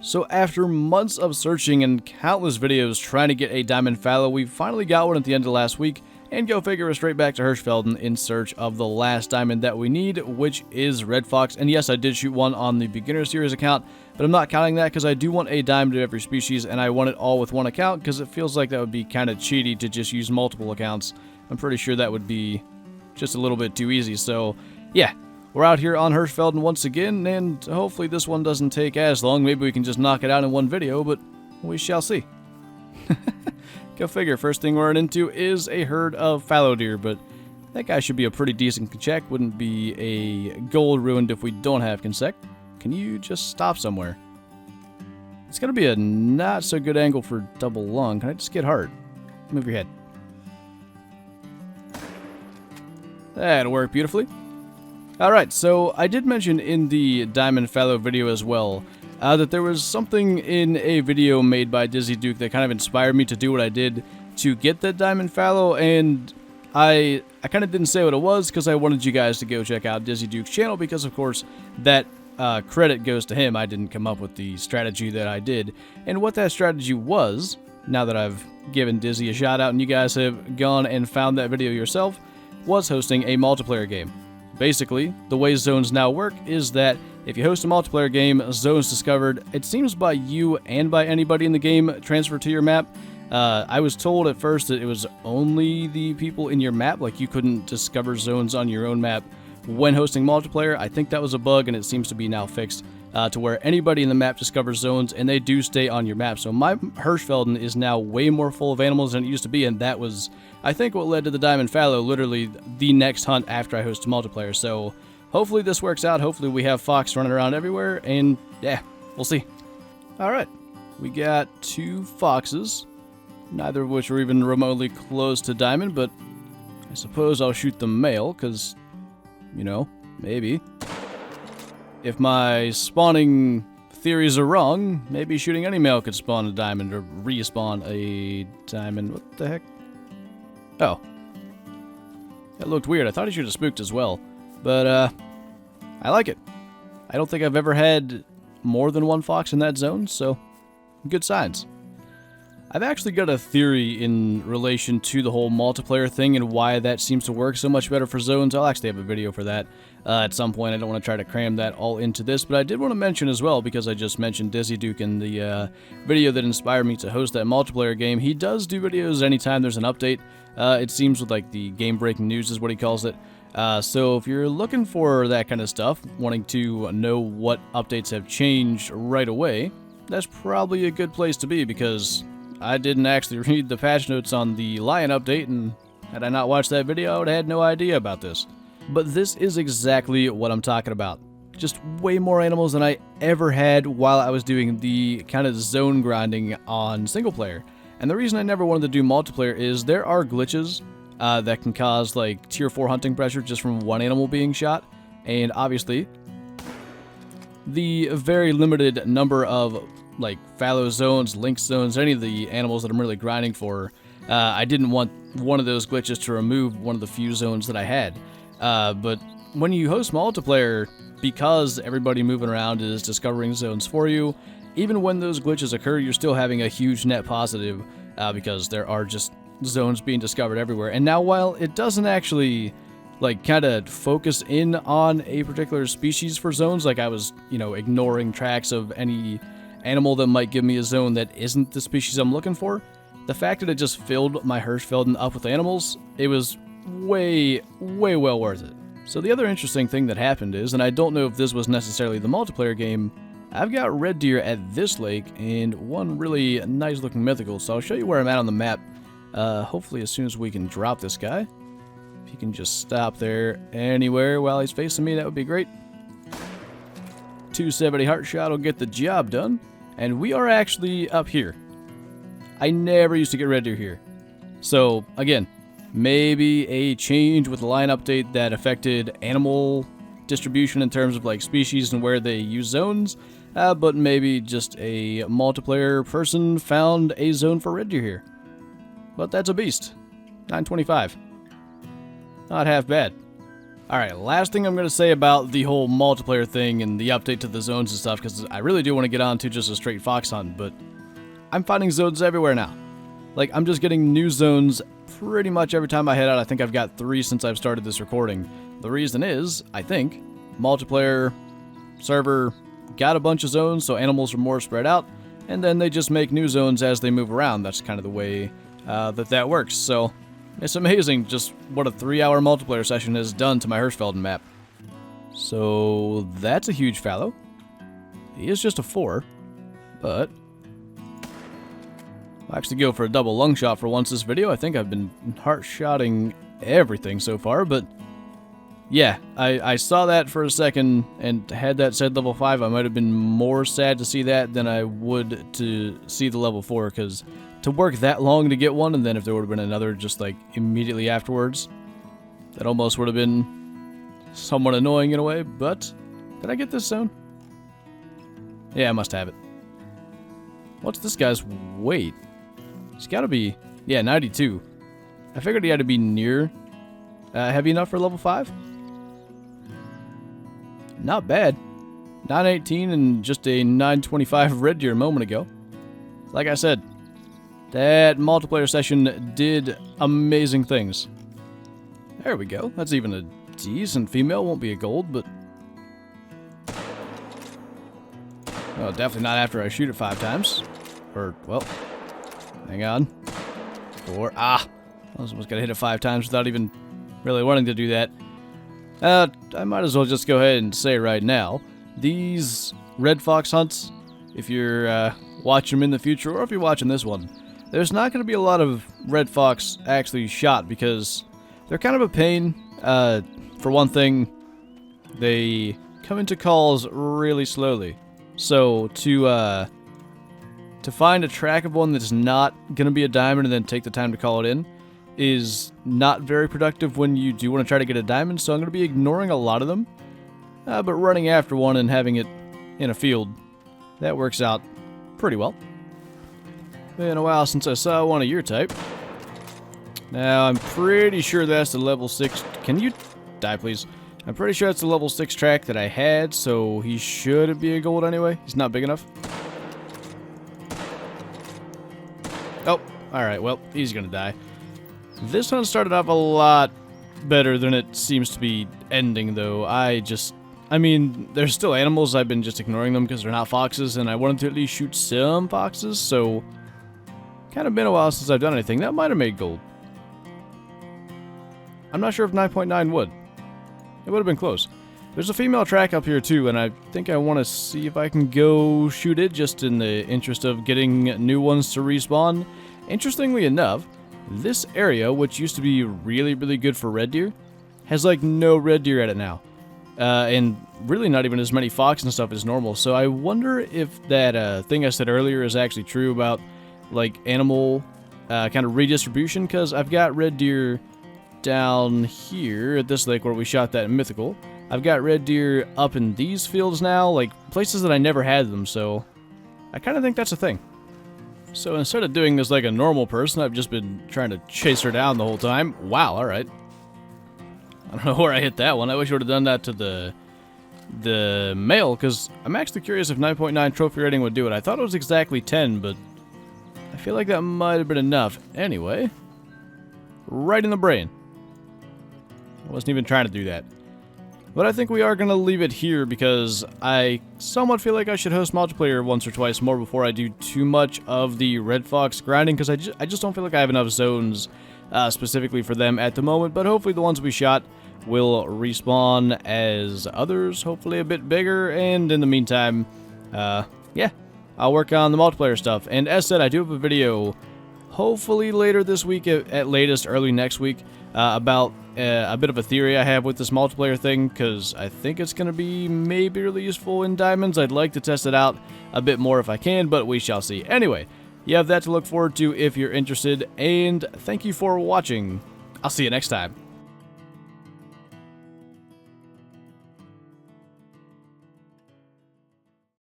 So after months of searching and countless videos trying to get a diamond fallow, we finally got one at the end of last week, and go figure we're straight back to Hirschfelden in search of the last diamond that we need, which is red fox. And yes, I did shoot one on the beginner series account, but I'm not counting that because I do want a diamond of every species, and I want it all with one account because it feels like that would be kind of cheaty to just use multiple accounts. I'm pretty sure that would be just a little bit too easy. So yeah, we're out here on Hirschfelden once again, and hopefully this one doesn't take as long. Maybe we can just knock it out in one video, but we shall see. Go figure. First thing we're running into is a herd of fallow deer, but that guy should be a pretty decent check. Wouldn't be a gold ruined if we don't have consec. Can you just stop somewhere? It's going to be a not so good angle for double lung. Can I just get hard? Move your head. That'll work beautifully. Alright, so I did mention in the diamond fallow video as well that there was something in a video made by Dizzy Duke that kind of inspired me to do what I did to get that diamond fallow, and I kind of didn't say what it was because I wanted you guys to go check out Dizzy Duke's channel because, of course, that credit goes to him. I didn't come up with the strategy that I did, and what that strategy was, now that I've given Dizzy a shout out and you guys have gone and found that video yourself, was hosting a multiplayer game. Basically, the way zones now work is that if you host a multiplayer game, zones discovered, it seems by you and by anybody in the game, transfer to your map. I was told at first that it was only the people in your map, like you couldn't discover zones on your own map when hosting multiplayer. I think that was a bug, and it seems to be now fixed to where anybody in the map discovers zones, and they do stay on your map. So my Hirschfelden is now way more full of animals than it used to be, and that was, I think, what led to the diamond fallow, literally the next hunt after I hosted multiplayer. So hopefully this works out. Hopefully we have fox running around everywhere, and yeah, we'll see. Alright, we got 2 foxes, neither of which are even remotely close to diamond, but I suppose I'll shoot the male, because, you know, maybe. If my spawning theories are wrong, maybe shooting any male could spawn a diamond or respawn a diamond. What the heck? Oh. That looked weird. I thought he should have spooked as well. But, I like it. I don't think I've ever had more than 1 fox in that zone, so good signs. I've actually got a theory in relation to the whole multiplayer thing and why that seems to work so much better for zones. I'll actually have a video for that at some point. I don't want to try to cram that all into this, but I did want to mention as well, because I just mentioned Dizzy Duke in the video that inspired me to host that multiplayer game. He does do videos anytime there's an update. It seems with like the game-breaking news is what he calls it. So if you're looking for that kind of stuff, wanting to know what updates have changed right away, that's probably a good place to be, because I didn't actually read the patch notes on the Lion update, and had I not watched that video, I would have had no idea about this. But this is exactly what I'm talking about. Just way more animals than I ever had while I was doing the kind of zone grinding on single player. And the reason I never wanted to do multiplayer is there are glitches that can cause like tier 4 hunting pressure just from one animal being shot, and obviously the very limited number of like fallow zones, lynx zones, any of the animals that I'm really grinding for, I didn't want one of those glitches to remove one of the few zones that I had. But when you host multiplayer, because everybody moving around is discovering zones for you, even when those glitches occur, you're still having a huge net positive because there are just zones being discovered everywhere. And now, while it doesn't actually like kind of focus in on a particular species for zones, like I was, you know, ignoring tracks of any animal that might give me a zone that isn't the species I'm looking for, the fact that it just filled my Hirschfelden up with animals, it was way well worth it. So the other interesting thing that happened is, and I don't know if this was necessarily the multiplayer game, I've got red deer at this lake and one really nice looking mythical, so I'll show you where I'm at on the map, hopefully as soon as we can drop this guy. If you can just stop there anywhere while he's facing me, that would be great. 270 heart shot will get the job done, and we are actually up here. I never used to get red deer here. So again, maybe a change with the line update that affected animal distribution in terms of like species and where they use zones, but maybe just a multiplayer person found a zone for red deer here. But that's a beast. 925. Not half bad. Alright, last thing I'm going to say about the whole multiplayer thing and the update to the zones and stuff, because I really do want to get on to just a straight fox hunt, but I'm finding zones everywhere now. Like, I'm just getting new zones pretty much every time I head out. I think I've got 3 since I've started this recording. The reason is, I think, multiplayer server got a bunch of zones, so animals are more spread out, and then they just make new zones as they move around. That's kind of the way that works. So it's amazing just what a 3-hour multiplayer session has done to my Hirschfelden map. So that's a huge fallow. He is just a 4, but I'll actually go for a double lung shot for once this video. I think I've been heart shotting everything so far, but yeah, I saw that for a second, and had that said level 5, I might have been more sad to see that than I would to see the level 4, because to work that long to get one, and then if there would have been another just like immediately afterwards, that almost would have been somewhat annoying in a way. But did I get this zone? Yeah, I must have it. What's this guy's weight? He's got to be, yeah, 92. I figured he had to be near heavy enough for level 5. Not bad. 918 and just a 925 red deer a moment ago. Like I said, that multiplayer session did amazing things. There we go. That's even a decent female. Won't be a gold, but well, definitely not after I shoot it 5 times. Or, well, hang on. 4. I was almost gonna hit it 5 times without even really wanting to do that. I might as well just go ahead and say right now, these red fox hunts, if you're watching them in the future, or if you're watching this one, there's not going to be a lot of red fox actually shot, because they're kind of a pain. For one thing, they come into calls really slowly. So to find a track of one that's not going to be a diamond and then take the time to call it in is not very productive when you do want to try to get a diamond, so I'm going to be ignoring a lot of them. But running after one and having it in a field, that works out pretty well. Been a while since I saw one of your type. Now, I'm pretty sure that's the level 6... Can you die, please? I'm pretty sure that's the level 6 track that I had, so he should be a gold anyway. He's not big enough. Oh, alright, well, he's gonna die. This one started off a lot better than it seems to be ending, though. I mean, there's still animals. I've been just ignoring them because they're not foxes, and I wanted to at least shoot some foxes, so kind of been a while since I've done anything. That might have made gold. I'm not sure if 9.9 would. It would have been close. There's a female track up here, too, and I think I want to see if I can go shoot it, just in the interest of getting new ones to respawn. Interestingly enough, this area, which used to be really, really good for red deer, has like no red deer at it now. And really not even as many fox and stuff as normal. So I wonder if that thing I said earlier is actually true about like animal kind of redistribution, because I've got red deer down here at this lake where we shot that mythical. I've got red deer up in these fields now, like places that I never had them, so I kind of think that's a thing. So instead of doing this like a normal person, I've just been trying to chase her down the whole time. Wow, alright. I don't know where I hit that one. I wish I would have done that to the male, because I'm actually curious if 9.9 trophy rating would do it. I thought it was exactly 10, but I feel like that might have been enough. Anyway, right in the brain. I wasn't even trying to do that. But I think we are going to leave it here, because I somewhat feel like I should host multiplayer once or twice more before I do too much of the red fox grinding, because I just don't feel like I have enough zones specifically for them at the moment. But hopefully the ones we shot will respawn as others, hopefully a bit bigger. And in the meantime, yeah, I'll work on the multiplayer stuff. And as said, I do have a video hopefully later this week, at latest early next week, about a bit of a theory I have with this multiplayer thing, because I think it's going to be maybe really useful in diamonds. I'd like to test it out a bit more if I can, but we shall see. Anyway, you have that to look forward to if you're interested, and thank you for watching. I'll see you next time.